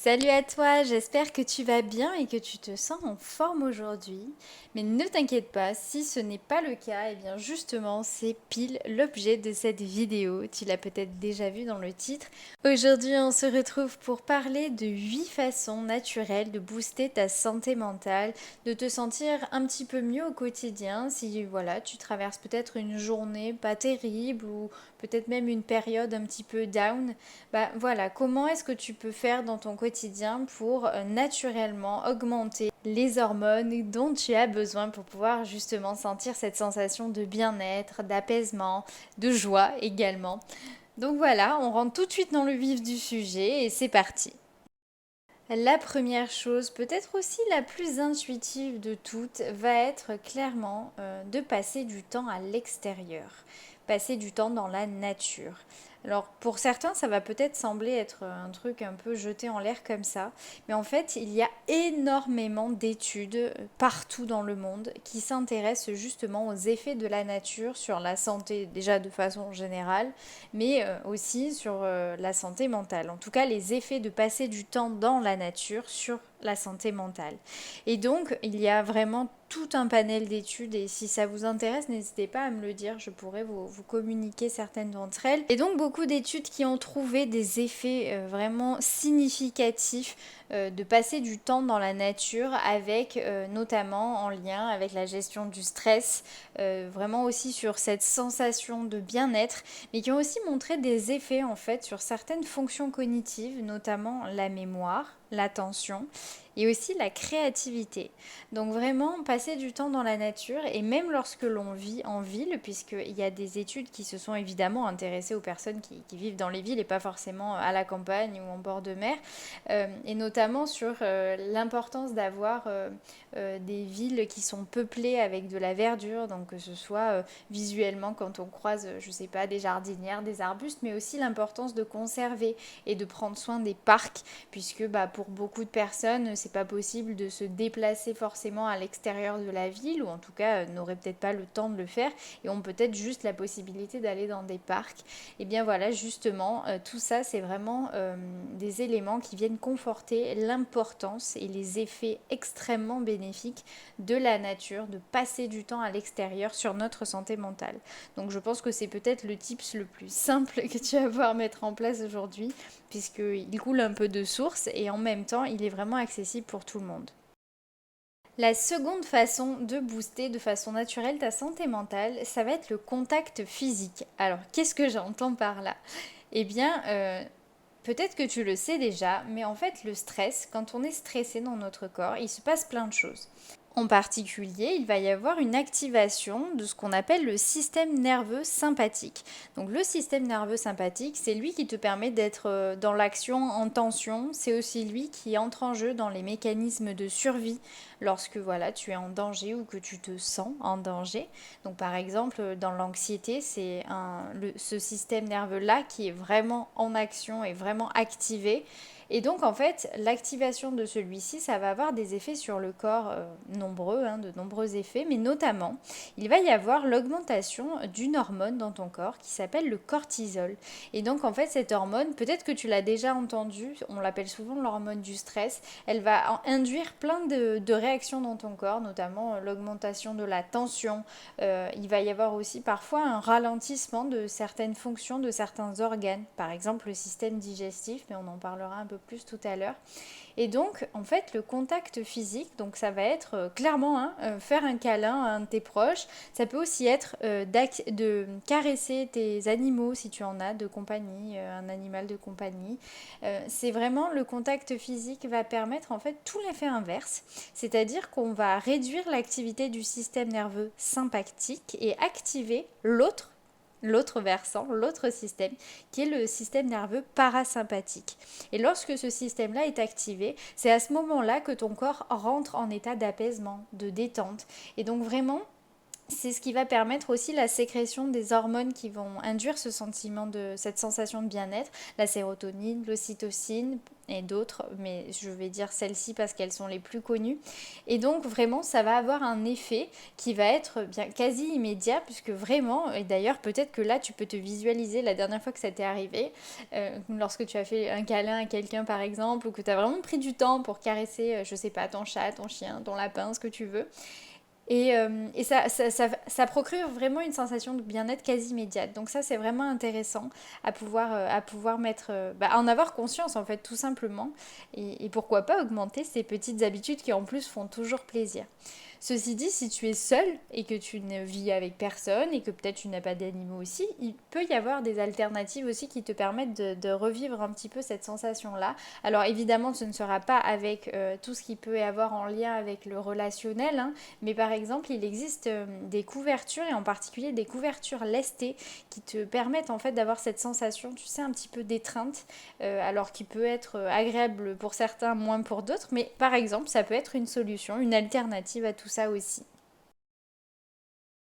Salut à toi, j'espère que tu vas bien et que tu te sens en forme aujourd'hui. Mais ne t'inquiète pas, si ce n'est pas le cas, et bien justement, c'est pile l'objet de cette vidéo. Tu l'as peut-être déjà vu dans le titre. Aujourd'hui, on se retrouve pour parler de 8 façons naturelles de booster ta santé mentale, de te sentir un petit peu mieux au quotidien si voilà, tu traverses peut-être une journée pas terrible ou peut-être même une période un petit peu down. Bah voilà, comment est-ce que tu peux faire dans ton quotidien pour naturellement augmenter les hormones dont tu as besoin pour pouvoir justement sentir cette sensation de bien-être, d'apaisement, de joie également. Donc voilà, on rentre tout de suite dans le vif du sujet et c'est parti. La première chose, peut-être aussi la plus intuitive de toutes, va être clairement de passer du temps à l'extérieur, passer du temps dans la nature. Alors pour certains, ça va peut-être sembler être un truc un peu jeté en l'air comme ça, mais en fait, il y a énormément d'études partout dans le monde qui s'intéressent justement aux effets de la nature sur la santé, déjà de façon générale, mais aussi sur la santé mentale. En tout cas, les effets de passer du temps dans la nature sur la santé mentale. Et donc, il y a vraiment tout un panel d'études et si ça vous intéresse, n'hésitez pas à me le dire, je pourrais vous communiquer certaines d'entre elles. Et donc, beaucoup d'études qui ont trouvé des effets vraiment significatifs de passer du temps dans la nature avec notamment en lien avec la gestion du stress, vraiment aussi sur cette sensation de bien-être, mais qui ont aussi montré des effets en fait sur certaines fonctions cognitives, notamment la mémoire, l'attention et aussi la créativité. Donc vraiment passer du temps dans la nature et même lorsque l'on vit en ville, puisqu'il y a des études qui se sont évidemment intéressées aux personnes qui vivent dans les villes et pas forcément à la campagne ou en bord de mer, et notamment sur l'importance d'avoir des villes qui sont peuplées avec de la verdure, donc que ce soit visuellement quand on croise, je sais pas, des jardinières, des arbustes, mais aussi l'importance de conserver et de prendre soin des parcs, puisque bah, pour beaucoup de personnes, c'est pas possible de se déplacer forcément à l'extérieur de la ville, ou en tout cas n'auraient peut-être pas le temps de le faire, et ont peut-être juste la possibilité d'aller dans des parcs. Et bien voilà, justement, tout ça, c'est vraiment des éléments qui viennent conforter l'importance et les effets extrêmement bénéfiques de la nature, de passer du temps à l'extérieur sur notre santé mentale. Donc je pense que c'est peut-être le tips le plus simple que tu vas pouvoir mettre en place aujourd'hui, puisqu'il coule un peu de source et en même temps il est vraiment accessible pour tout le monde. La seconde façon de booster de façon naturelle ta santé mentale, ça va être le contact physique. Alors qu'est-ce que j'entends par là? Eh bien, peut-être que tu le sais déjà, mais en fait le stress, quand on est stressé dans notre corps, il se passe plein de choses. En particulier, il va y avoir une activation de ce qu'on appelle le système nerveux sympathique. Donc le système nerveux sympathique, c'est lui qui te permet d'être dans l'action en tension, c'est aussi lui qui entre en jeu dans les mécanismes de survie lorsque voilà, tu es en danger ou que tu te sens en danger. Donc par exemple, dans l'anxiété, c'est ce système nerveux-là qui est vraiment en action et vraiment activé. Et donc en fait, l'activation de celui-ci, ça va avoir des effets sur le corps nombreux, hein, de nombreux effets, mais notamment, il va y avoir l'augmentation d'une hormone dans ton corps qui s'appelle le cortisol. Et donc en fait, cette hormone, peut-être que tu l'as déjà entendue, on l'appelle souvent l'hormone du stress, elle va induire plein de réactions dans ton corps, notamment l'augmentation de la tension. Il va y avoir aussi parfois un ralentissement de certaines fonctions de certains organes, par exemple le système digestif, mais on en parlera un peu plus tout à l'heure. Et donc, en fait, le contact physique, donc ça va être clairement hein, faire un câlin à un de tes proches. Ça peut aussi être de caresser tes animaux si tu en as de compagnie, un animal de compagnie. C'est vraiment le contact physique va permettre en fait tout l'effet inverse, c'est-à-dire qu'on va réduire l'activité du système nerveux sympathique et activer l'autre versant, l'autre système, qui est le système nerveux parasympathique. Et lorsque ce système-là est activé, c'est à ce moment-là que ton corps rentre en état d'apaisement, de détente. Et donc vraiment, c'est ce qui va permettre aussi la sécrétion des hormones qui vont induire ce sentiment de cette sensation de bien-être, la sérotonine, l'ocytocine, et d'autres, mais je vais dire celles-ci parce qu'elles sont les plus connues. Et donc vraiment, ça va avoir un effet qui va être bien quasi immédiat, puisque vraiment, et d'ailleurs peut-être que là tu peux te visualiser la dernière fois que ça t'est arrivé, lorsque tu as fait un câlin à quelqu'un par exemple, ou que tu as vraiment pris du temps pour caresser, je sais pas, ton chat, ton chien, ton lapin, ce que tu veux. Et ça procure vraiment une sensation de bien-être quasi immédiate. Donc ça, c'est vraiment intéressant à pouvoir mettre, en avoir conscience en fait, tout simplement. Et pourquoi pas augmenter ces petites habitudes qui en plus font toujours plaisir. Ceci dit, si tu es seul et que tu ne vis avec personne et que peut-être tu n'as pas d'animaux aussi, il peut y avoir des alternatives aussi qui te permettent de revivre un petit peu cette sensation-là. Alors évidemment, ce ne sera pas avec tout ce qui peut y avoir en lien avec le relationnel, hein, mais par exemple, il existe des couvertures et en particulier des couvertures lestées qui te permettent en fait d'avoir cette sensation, tu sais, un petit peu d'étreinte, alors qui peut être agréable pour certains, moins pour d'autres, mais par exemple, ça peut être une solution, une alternative à tout ça aussi.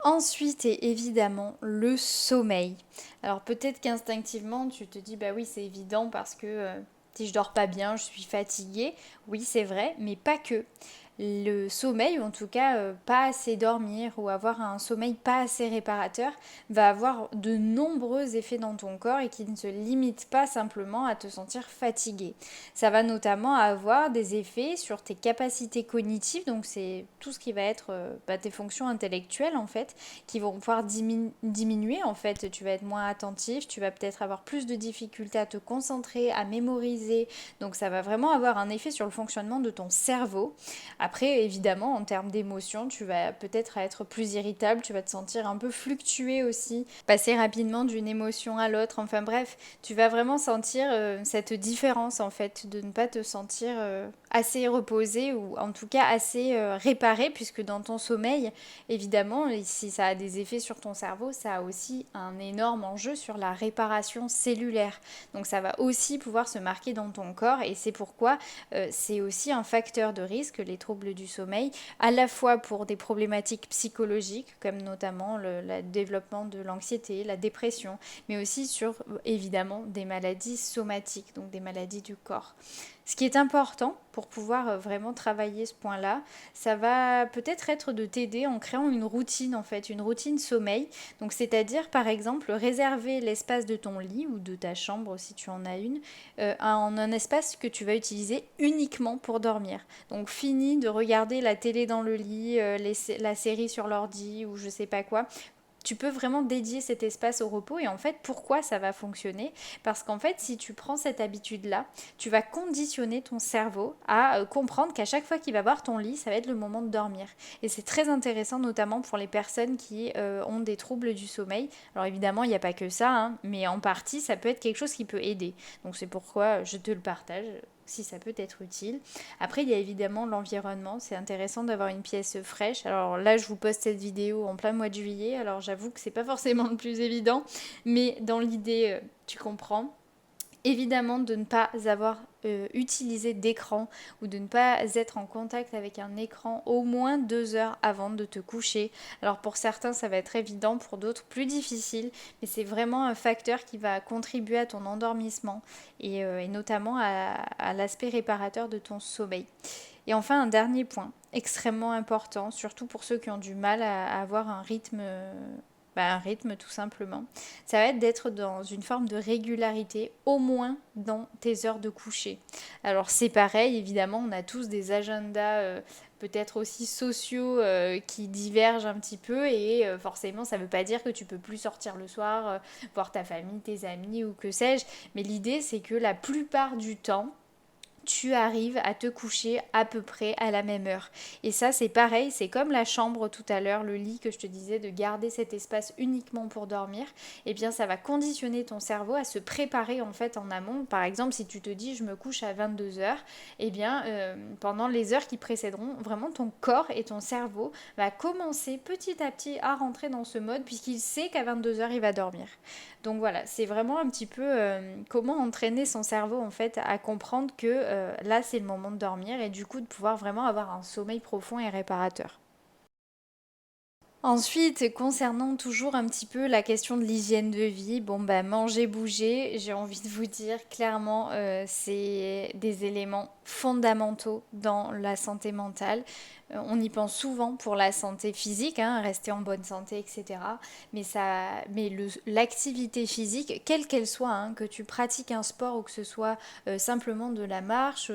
Ensuite, et évidemment, le sommeil. Alors peut-être qu'instinctivement, tu te dis, bah oui, c'est évident parce que si je dors pas bien, je suis fatiguée. Oui, c'est vrai, mais pas que. Le sommeil, ou en tout cas pas assez dormir ou avoir un sommeil pas assez réparateur, va avoir de nombreux effets dans ton corps et qui ne se limitent pas simplement à te sentir fatigué. Ça va notamment avoir des effets sur tes capacités cognitives, donc c'est tout ce qui va être tes fonctions intellectuelles en fait, qui vont pouvoir diminuer en fait. Tu vas être moins attentif, tu vas peut-être avoir plus de difficultés à te concentrer, à mémoriser, donc ça va vraiment avoir un effet sur le fonctionnement de ton cerveau. Après, évidemment, en termes d'émotions, tu vas peut-être être plus irritable, tu vas te sentir un peu fluctuer aussi, passer rapidement d'une émotion à l'autre. Enfin bref, tu vas vraiment sentir cette différence en fait, de ne pas te sentir assez reposé ou en tout cas assez réparé, puisque dans ton sommeil, évidemment, si ça a des effets sur ton cerveau, ça a aussi un énorme enjeu sur la réparation cellulaire. Donc ça va aussi pouvoir se marquer dans ton corps et c'est pourquoi c'est aussi un facteur de risque, les troubles du sommeil, à la fois pour des problématiques psychologiques, comme notamment le développement de l'anxiété, la dépression, mais aussi sur évidemment des maladies somatiques, donc des maladies du corps. Ce qui est important pour pouvoir vraiment travailler ce point-là, ça va peut-être être de t'aider en créant une routine en fait, une routine sommeil. Donc c'est-à-dire par exemple réserver l'espace de ton lit ou de ta chambre si tu en as une, en un espace que tu vas utiliser uniquement pour dormir. Donc fini de regarder la télé dans le lit, la série sur l'ordi ou je sais pas quoi. Tu peux vraiment dédier cet espace au repos et en fait pourquoi ça va fonctionner, parce qu'en fait si tu prends cette habitude là, tu vas conditionner ton cerveau à comprendre qu'à chaque fois qu'il va voir ton lit, ça va être le moment de dormir. Et c'est très intéressant notamment pour les personnes qui ont des troubles du sommeil. Alors évidemment il n'y a pas que ça, hein, mais en partie ça peut être quelque chose qui peut aider. Donc c'est pourquoi je te le partage si ça peut être utile. Après, il y a évidemment l'environnement. C'est intéressant d'avoir une pièce fraîche. Alors là, je vous poste cette vidéo en plein mois de juillet. Alors j'avoue que c'est pas forcément le plus évident, mais dans l'idée, tu comprends. Évidemment de ne pas avoir utilisé d'écran ou de ne pas être en contact avec un écran au moins 2 heures avant de te coucher. Alors pour certains ça va être évident, pour d'autres plus difficile, mais c'est vraiment un facteur qui va contribuer à ton endormissement et notamment à l'aspect réparateur de ton sommeil. Et enfin un dernier point extrêmement important, surtout pour ceux qui ont du mal à avoir un rythme tout simplement. Ça va être d'être dans une forme de régularité, au moins dans tes heures de coucher. Alors c'est pareil, évidemment, on a tous des agendas peut-être aussi sociaux qui divergent un petit peu et forcément ça ne veut pas dire que tu peux plus sortir le soir, voir ta famille, tes amis ou que sais-je, mais l'idée c'est que la plupart du temps, tu arrives à te coucher à peu près à la même heure. Et ça, c'est pareil, c'est comme la chambre tout à l'heure, le lit que je te disais, de garder cet espace uniquement pour dormir. Eh bien, ça va conditionner ton cerveau à se préparer en fait en amont. Par exemple, si tu te dis je me couche à 22 heures, eh bien, pendant les heures qui précéderont, vraiment ton corps et ton cerveau va commencer petit à petit à rentrer dans ce mode puisqu'il sait qu'à 22 heures, il va dormir. Donc voilà, c'est vraiment un petit peu comment entraîner son cerveau en fait à comprendre que là c'est le moment de dormir et du coup de pouvoir vraiment avoir un sommeil profond et réparateur. Ensuite, concernant toujours un petit peu la question de l'hygiène de vie, bon bah manger, bouger, j'ai envie de vous dire clairement, c'est des éléments fondamentaux dans la santé mentale. On y pense souvent pour la santé physique, hein, rester en bonne santé, etc. Mais l'activité physique, quelle qu'elle soit, hein, que tu pratiques un sport ou que ce soit simplement de la marche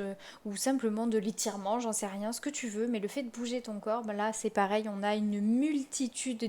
ou simplement de l'étirement, j'en sais rien, ce que tu veux, mais le fait de bouger ton corps, ben là c'est pareil, on a une multitude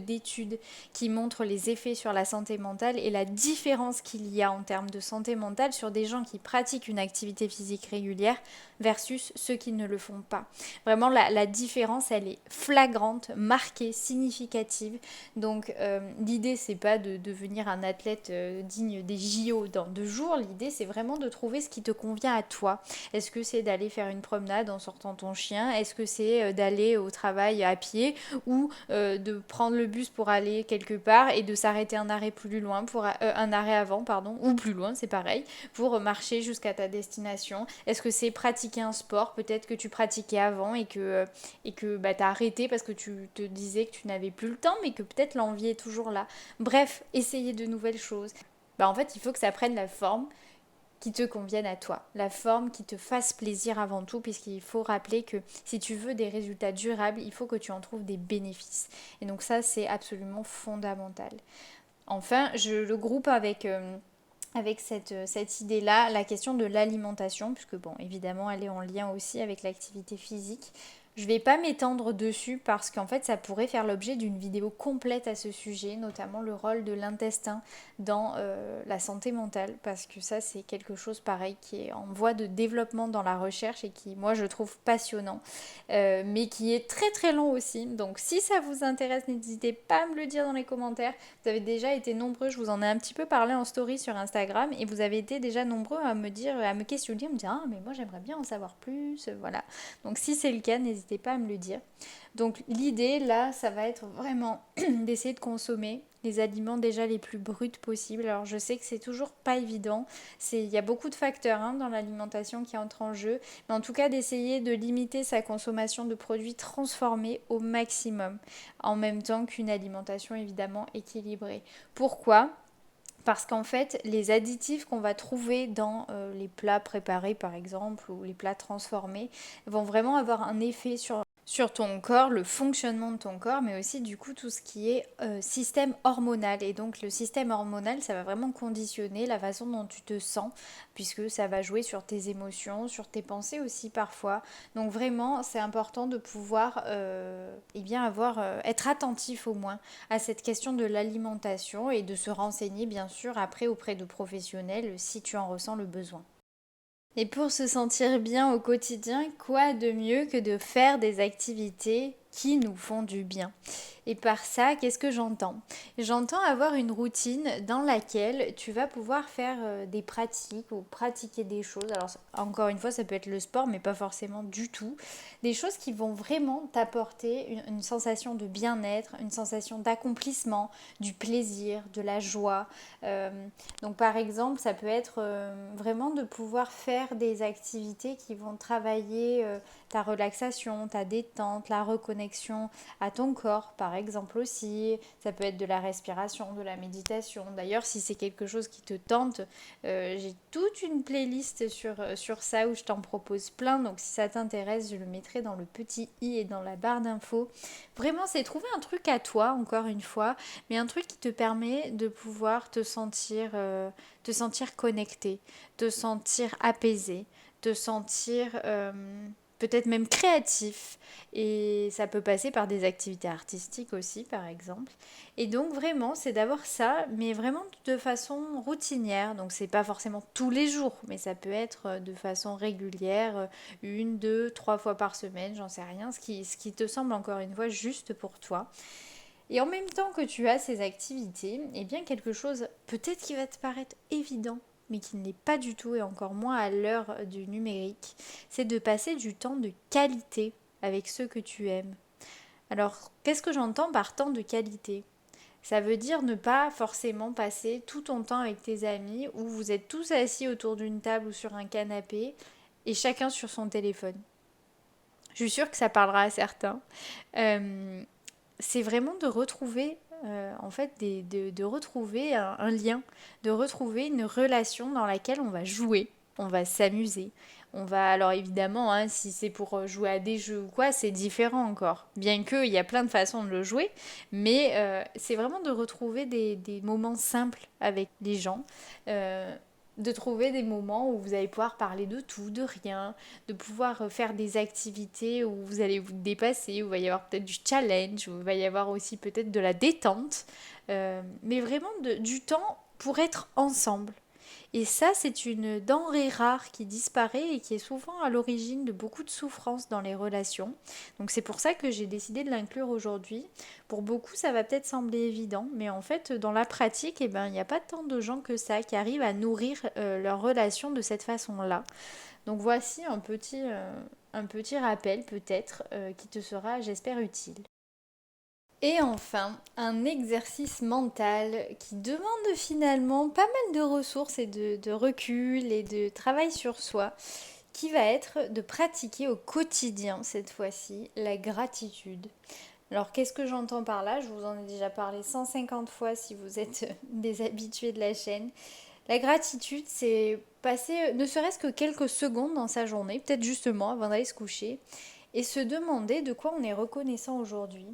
d'études qui montrent les effets sur la santé mentale et la différence qu'il y a en termes de santé mentale sur des gens qui pratiquent une activité physique régulière versus ceux qui ne le font pas. Vraiment, la différence, elle est flagrante, marquée, significative. Donc, l'idée, c'est pas de devenir un athlète digne des JO dans 2 jours. L'idée, c'est vraiment de trouver ce qui te convient à toi. Est-ce que c'est d'aller faire une promenade en sortant ton chien? Est-ce que c'est d'aller au travail à pied ou de prendre le bus pour aller quelque part et de s'arrêter un arrêt plus loin un arrêt avant pardon ou plus loin, c'est pareil, pour marcher jusqu'à ta destination? Est-ce que c'est pratiquer un sport peut-être que tu pratiquais avant et que bah, tu as arrêté parce que tu te disais que tu n'avais plus le temps mais que peut-être l'envie est toujours là. Bref, essayer de nouvelles choses. Bah, en fait, il faut que ça prenne la forme qui te convienne à toi, la forme qui te fasse plaisir avant tout, puisqu'il faut rappeler que si tu veux des résultats durables, il faut que tu en trouves des bénéfices. Et donc ça, c'est absolument fondamental. Enfin, je le groupe avec cette idée-là, la question de l'alimentation, puisque bon, évidemment, elle est en lien aussi avec l'activité physique. Je ne vais pas m'étendre dessus parce qu'en fait, ça pourrait faire l'objet d'une vidéo complète à ce sujet, notamment le rôle de l'intestin dans la santé mentale, parce que ça, c'est quelque chose pareil qui est en voie de développement dans la recherche et qui, moi, je trouve passionnant, mais qui est très très long aussi. Donc, si ça vous intéresse, n'hésitez pas à me le dire dans les commentaires. Vous avez déjà été nombreux, je vous en ai un petit peu parlé en story sur Instagram et vous avez été déjà nombreux à me dire, à me questionner, à me dire ah mais moi j'aimerais bien en savoir plus, voilà. Donc si c'est le cas, n'hésitez pas à me le dire. Donc l'idée là, ça va être vraiment d'essayer de consommer les aliments déjà les plus bruts possibles. Alors je sais que c'est toujours pas évident, il y a beaucoup de facteurs hein, dans l'alimentation qui entrent en jeu, mais en tout cas d'essayer de limiter sa consommation de produits transformés au maximum, en même temps qu'une alimentation évidemment équilibrée. Pourquoi ? Parce qu'en fait, les additifs qu'on va trouver dans les plats préparés par exemple ou les plats transformés vont vraiment avoir un effet sur ton corps, le fonctionnement de ton corps, mais aussi du coup tout ce qui est système hormonal. Et donc le système hormonal, ça va vraiment conditionner la façon dont tu te sens, puisque ça va jouer sur tes émotions, sur tes pensées aussi parfois. Donc vraiment, c'est important de pouvoir être attentif au moins à cette question de l'alimentation et de se renseigner bien sûr après auprès de professionnels si tu en ressens le besoin. Et pour se sentir bien au quotidien, quoi de mieux que de faire des activités qui nous font du bien? Et par ça, qu'est-ce que j'entends? J'entends avoir une routine dans laquelle tu vas pouvoir faire des pratiques ou pratiquer des choses. Alors encore une fois, ça peut être le sport, mais pas forcément du tout. Des choses qui vont vraiment t'apporter une sensation de bien-être, une sensation d'accomplissement, du plaisir, de la joie. Euh, donc par exemple, ça peut être vraiment de pouvoir faire des activités qui vont travailler ta relaxation, ta détente, la reconnexion à ton corps par exemple aussi. Ça peut être de la respiration, de la méditation. D'ailleurs, si c'est quelque chose qui te tente, j'ai toute une playlist sur ça où je t'en propose plein. Donc si ça t'intéresse, je le mettrai dans le petit i et dans la barre d'infos. Vraiment, c'est trouver un truc à toi, encore une fois, mais un truc qui te permet de pouvoir te sentir connecté, te sentir apaisé, te sentir peut-être même créatif. Et ça peut passer par des activités artistiques aussi, par exemple. Et donc vraiment, c'est d'avoir ça, mais vraiment de façon routinière. Donc c'est pas forcément tous les jours, mais ça peut être de façon régulière, 1, 2, 3 fois par semaine, j'en sais rien, ce qui te semble encore une fois juste pour toi. Et en même temps que tu as ces activités, eh bien quelque chose peut-être qui va te paraître évident, mais qui ne l'est pas du tout, et encore moins à l'heure du numérique, c'est de passer du temps de qualité avec ceux que tu aimes. Alors, qu'est-ce que j'entends par temps de qualité? Ça veut dire ne pas forcément passer tout ton temps avec tes amis où vous êtes tous assis autour d'une table ou sur un canapé et chacun sur son téléphone. Je suis sûre que ça parlera à certains. Euh, c'est vraiment de retrouver en fait de retrouver un lien, de retrouver une relation dans laquelle on va jouer, on va s'amuser. On va alors évidemment, hein, si c'est pour jouer à des jeux ou quoi, c'est différent encore. Bien qu'il y a plein de façons de le jouer, mais c'est vraiment de retrouver des moments simples avec les gens. euh, de trouver des moments où vous allez pouvoir parler de tout, de rien, de pouvoir faire des activités où vous allez vous dépasser, où il va y avoir peut-être du challenge, où il va y avoir aussi peut-être de la détente, mais vraiment du temps pour être ensemble. Et ça, c'est une denrée rare qui disparaît et qui est souvent à l'origine de beaucoup de souffrances dans les relations. Donc c'est pour ça que j'ai décidé de l'inclure aujourd'hui. Pour beaucoup, ça va peut-être sembler évident, mais en fait, dans la pratique, eh ben, il n'y a pas tant de gens que ça qui arrivent à nourrir leurs relations de cette façon-là. Donc voici un petit rappel peut-être qui te sera, j'espère, utile. Et enfin, un exercice mental qui demande finalement pas mal de ressources et de recul et de travail sur soi, qui va être de pratiquer au quotidien cette fois-ci la gratitude. Alors qu'est-ce que j'entends par là? Je vous en ai déjà parlé 150 fois si vous êtes des habitués de la chaîne. La gratitude, c'est passer ne serait-ce que quelques secondes dans sa journée, peut-être justement avant d'aller se coucher, et se demander de quoi on est reconnaissant aujourd'hui,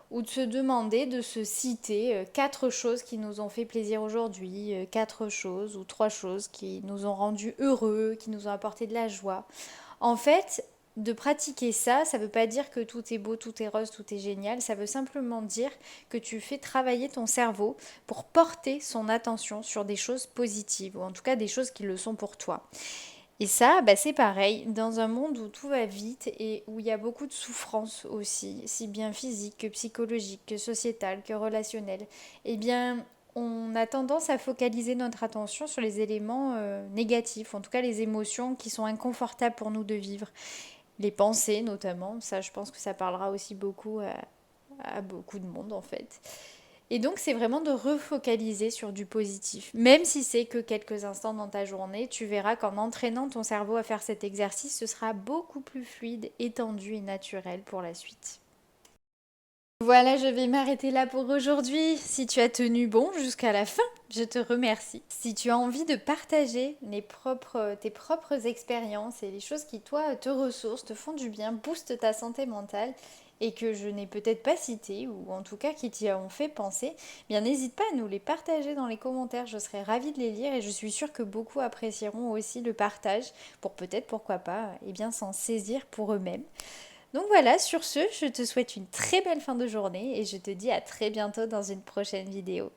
ou de se demander de se citer quatre choses qui nous ont fait plaisir aujourd'hui, quatre choses ou trois choses qui nous ont rendus heureux, qui nous ont apporté de la joie. En fait, de pratiquer ça, ça ne veut pas dire que tout est beau, tout est rose, tout est génial. Ça veut simplement dire que tu fais travailler ton cerveau pour porter son attention sur des choses positives, ou en tout cas des choses qui le sont pour toi. Et ça, bah, c'est pareil, dans un monde où tout va vite et où il y a beaucoup de souffrance aussi, si bien physique que psychologique, que sociétale, que relationnelle, eh bien, on a tendance à focaliser notre attention sur les éléments négatifs, en tout cas les émotions qui sont inconfortables pour nous de vivre. Les pensées notamment, ça je pense que ça parlera aussi beaucoup à beaucoup de monde en fait. Et donc, c'est vraiment de refocaliser sur du positif. Même si c'est que quelques instants dans ta journée, tu verras qu'en entraînant ton cerveau à faire cet exercice, ce sera beaucoup plus fluide, étendu et naturel pour la suite. Voilà, je vais m'arrêter là pour aujourd'hui. Si tu as tenu bon jusqu'à la fin, je te remercie. Si tu as envie de partager tes propres expériences et les choses qui, toi, te ressourcent, te font du bien, boostent ta santé mentale et que je n'ai peut-être pas cité ou en tout cas qui t'y ont fait penser, eh bien n'hésite pas à nous les partager dans les commentaires. Je serais ravie de les lire et je suis sûre que beaucoup apprécieront aussi le partage pour peut-être, pourquoi pas, eh bien s'en saisir pour eux-mêmes. Donc voilà, sur ce, je te souhaite une très belle fin de journée et je te dis à très bientôt dans une prochaine vidéo.